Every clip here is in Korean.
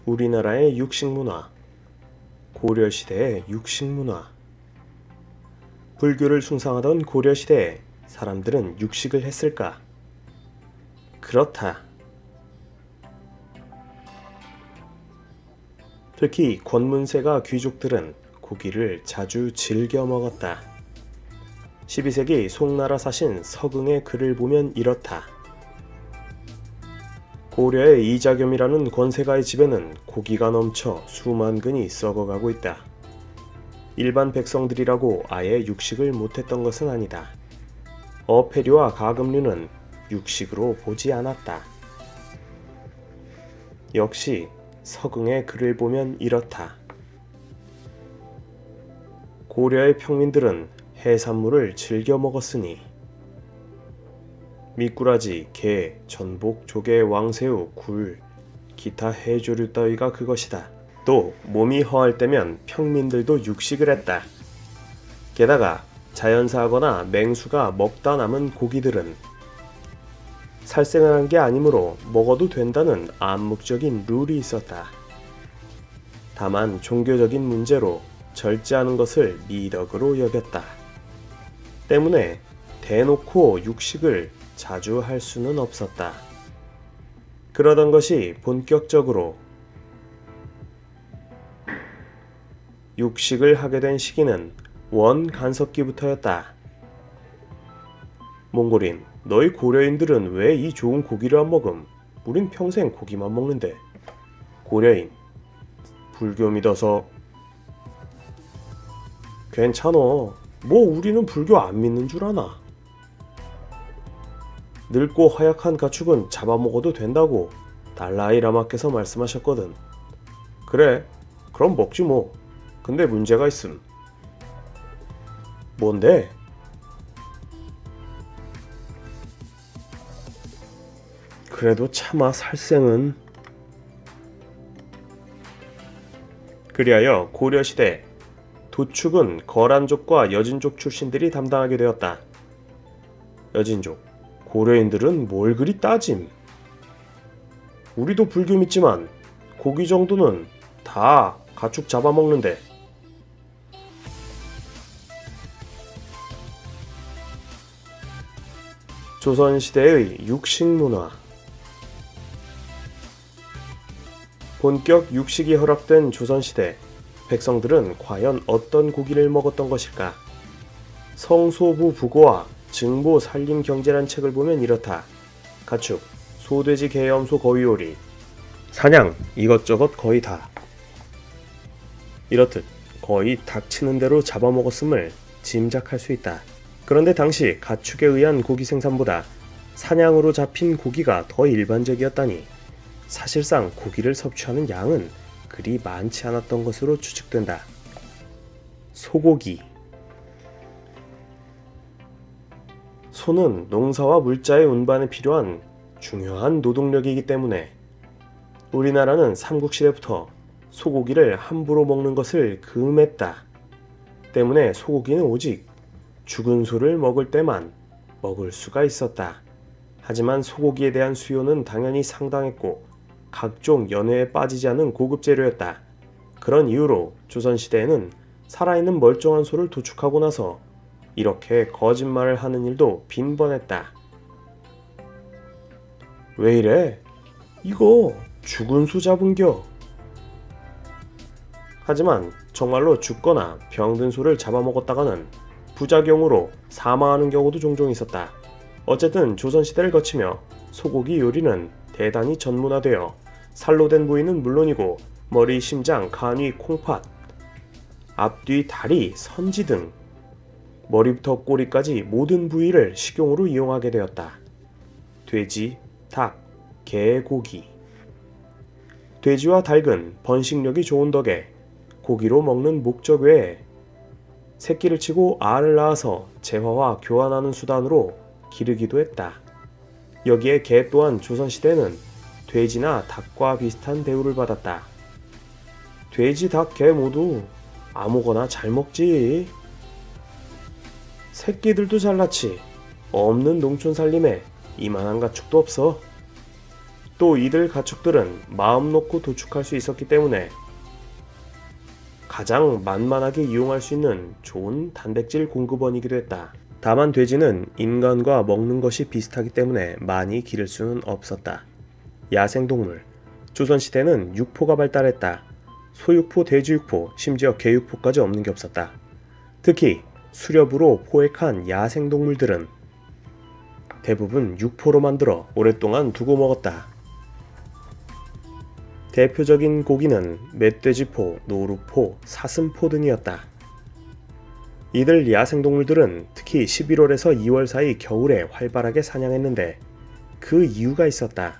우리나라의 육식문화, 고려시대의 육식문화. 불교를 숭상하던 고려시대에 사람들은 육식을 했을까? 그렇다. 특히 권문세가 귀족들은 고기를 자주 즐겨 먹었다. 12세기 송나라 사신 서긍의 글을 보면 이렇다. 고려의 이자겸이라는 권세가의 집에는 고기가 넘쳐 수만 근이 썩어가고 있다. 일반 백성들이라고 아예 육식을 못했던 것은 아니다. 어패류와 가금류는 육식으로 보지 않았다. 역시 서긍의 글을 보면 이렇다. 고려의 평민들은 해산물을 즐겨 먹었으니 미꾸라지, 게, 전복, 조개, 왕새우, 굴, 기타 해조류 따위가 그것이다. 또 몸이 허할 때면 평민들도 육식을 했다. 게다가 자연사하거나 맹수가 먹다 남은 고기들은 살생을 한 게 아니므로 먹어도 된다는 암묵적인 룰이 있었다. 다만 종교적인 문제로 절제하는 것을 미덕으로 여겼다. 때문에 대놓고 육식을 자주 할 수는 없었다. 그러던 것이 본격적으로 육식을 하게 된 시기는 원간섭기부터였다. 몽골인, 너희 고려인들은 왜 이 좋은 고기를 안 먹음? 우린 평생 고기만 먹는데. 고려인, 불교 믿어서. 괜찮어. 뭐 우리는 불교 안 믿는 줄 아나. 늙고 허약한 가축은 잡아먹어도 된다고 달라이 라마께서 말씀하셨거든. 그래, 그럼 먹지 뭐. 근데 문제가 있음. 뭔데? 그래도 차마 살생은. 그리하여 고려시대 도축은 거란족과 여진족 출신들이 담당하게 되었다. 여진족, 고려인들은 뭘 그리 따짐. 우리도 불교 믿지만 고기 정도는 다 가축 잡아먹는데. 조선시대의 육식문화. 본격 육식이 허락된 조선시대, 백성들은 과연 어떤 고기를 먹었던 것일까? 성소부 부고와 증보 살림 경제란 책을 보면 이렇다. 가축, 소돼지 개염소 거위오리, 사냥 이것저것 거의 다. 이렇듯 거의 닥치는 대로 잡아먹었음을 짐작할 수 있다. 그런데 당시 가축에 의한 고기 생산보다 사냥으로 잡힌 고기가 더 일반적이었다니 사실상 고기를 섭취하는 양은 그리 많지 않았던 것으로 추측된다. 소고기. 소는 농사와 물자의 운반에 필요한 중요한 노동력이기 때문에 우리나라는 삼국시대부터 소고기를 함부로 먹는 것을 금했다. 때문에 소고기는 오직 죽은 소를 먹을 때만 먹을 수가 있었다. 하지만 소고기에 대한 수요는 당연히 상당했고 각종 연회에 빠지지 않은 고급 재료였다. 그런 이유로 조선시대에는 살아있는 멀쩡한 소를 도축하고 나서 이렇게 거짓말을 하는 일도 빈번했다. 왜 이래? 이거 죽은 소 잡은겨. 하지만 정말로 죽거나 병든 소를 잡아먹었다가는 부작용으로 사망하는 경우도 종종 있었다. 어쨌든 조선시대를 거치며 소고기 요리는 대단히 전문화되어 살로 된 부위는 물론이고 머리, 심장, 간위, 콩팥, 앞뒤, 다리, 선지 등 머리부터 꼬리까지 모든 부위를 식용으로 이용하게 되었다. 돼지, 닭, 개, 고기. 돼지와 닭은 번식력이 좋은 덕에 고기로 먹는 목적 외에 새끼를 치고 알을 낳아서 재화와 교환하는 수단으로 기르기도 했다. 여기에 개 또한 조선시대에는 돼지나 닭과 비슷한 대우를 받았다. 돼지, 닭, 개 모두 아무거나 잘 먹지. 새끼들도 잘 낳지. 없는 농촌 살림에 이만한 가축도 없어. 또 이들 가축들은 마음 놓고 도축할 수 있었기 때문에 가장 만만하게 이용할 수 있는 좋은 단백질 공급원이기도 했다. 다만 돼지는 인간과 먹는 것이 비슷하기 때문에 많이 기를 수는 없었다. 야생동물. 조선시대는 육포가 발달했다. 소육포, 돼지육포, 심지어 개육포까지 없는 게 없었다. 특히 수렵으로 포획한 야생동물들은 대부분 육포로 만들어 오랫동안 두고 먹었다. 대표적인 고기는 멧돼지포, 노루포, 사슴포 등이었다. 이들 야생동물들은 특히 11월에서 2월 사이 겨울에 활발하게 사냥했는데 그 이유가 있었다.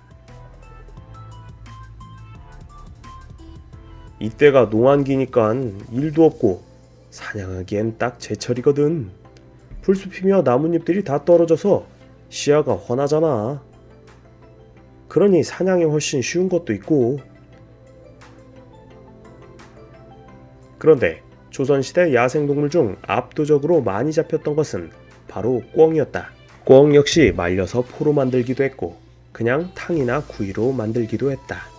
이때가 농한기니까 일도 없고 사냥하기엔 딱 제철이거든. 풀숲이며 나뭇잎들이 다 떨어져서 시야가 훤하잖아. 그러니 사냥이 훨씬 쉬운 것도 있고. 그런데 조선시대 야생동물 중 압도적으로 많이 잡혔던 것은 바로 꿩이었다. 꿩 역시 말려서 포로 만들기도 했고 그냥 탕이나 구이로 만들기도 했다.